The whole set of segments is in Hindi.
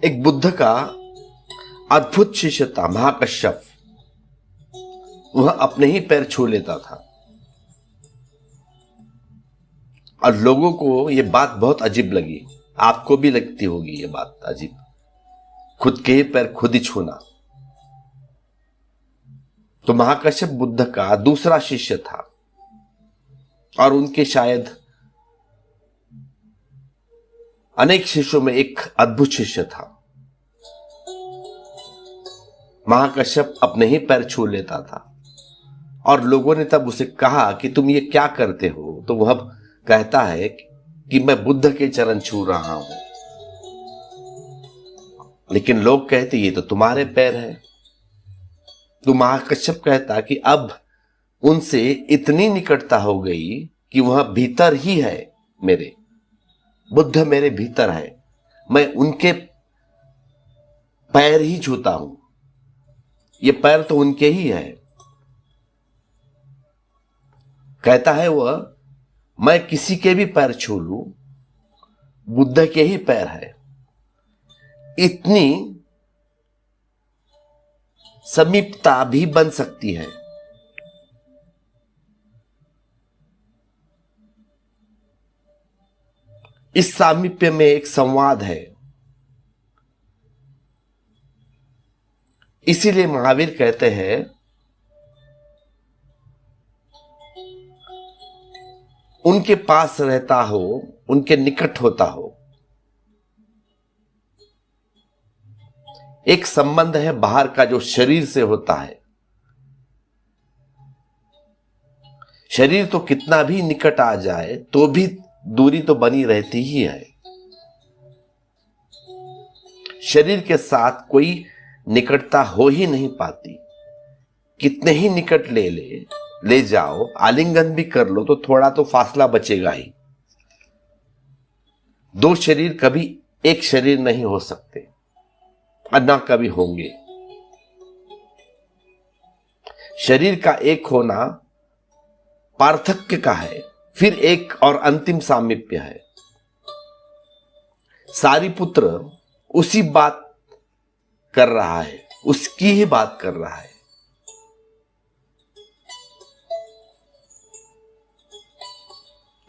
एक बुद्ध का अद्भुत शिष्य था महाकश्यप। वह अपने ही पैर छू लेता था और लोगों को यह बात बहुत अजीब लगी। आपको भी लगती होगी यह बात अजीब, खुद के ही पैर खुद ही छूना। तो महाकश्यप बुद्ध का दूसरा शिष्य था और उनके शायद अनेक शिष्यों में एक अद्भुत शिष्य था। महाकश्यप अपने ही पैर छू लेता था और लोगों ने तब उसे कहा कि तुम ये क्या करते हो? तो वह कहता है कि मैं बुद्ध के चरण छू रहा हूं। लेकिन लोग कहते ये तो तुम्हारे पैर है। तो महाकश्यप कहता कि अब उनसे इतनी निकटता हो गई कि वह भीतर ही है, मेरे बुद्ध मेरे भीतर है, मैं उनके पैर ही छूता हूं, ये पैर तो उनके ही है। कहता है वह, मैं किसी के भी पैर छू लूं, बुद्ध के ही पैर है। इतनी समीपता भी बन सकती है। इस सामीप्य में एक संवाद है। इसीलिए महावीर कहते हैं उनके पास रहता हो, उनके निकट होता हो। एक संबंध है बाहर का जो शरीर से होता है। शरीर तो कितना भी निकट आ जाए तो भी दूरी तो बनी रहती ही है। शरीर के साथ कोई निकटता हो ही नहीं पाती। कितने ही निकट ले जाओ, आलिंगन भी कर लो तो थोड़ा तो फासला बचेगा ही। दो शरीर कभी एक शरीर नहीं हो सकते और ना कभी होंगे। शरीर का एक होना पार्थक्य का है, फिर एक और अंतिम सामीप्य है। सारीपुत्र उसी बात कर रहा है, उसकी ही बात कर रहा है।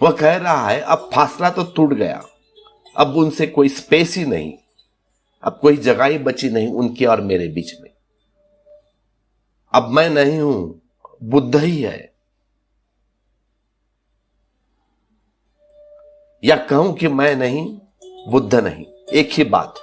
वह कह रहा है अब फासला तो टूट गया, अब उनसे कोई स्पेस ही नहीं, अब कोई जगह ही बची नहीं उनके और मेरे बीच में। अब मैं नहीं हूं, बुद्ध ही है। या कहूं कि मैं नहीं, बुद्ध नहीं, एक ही बात।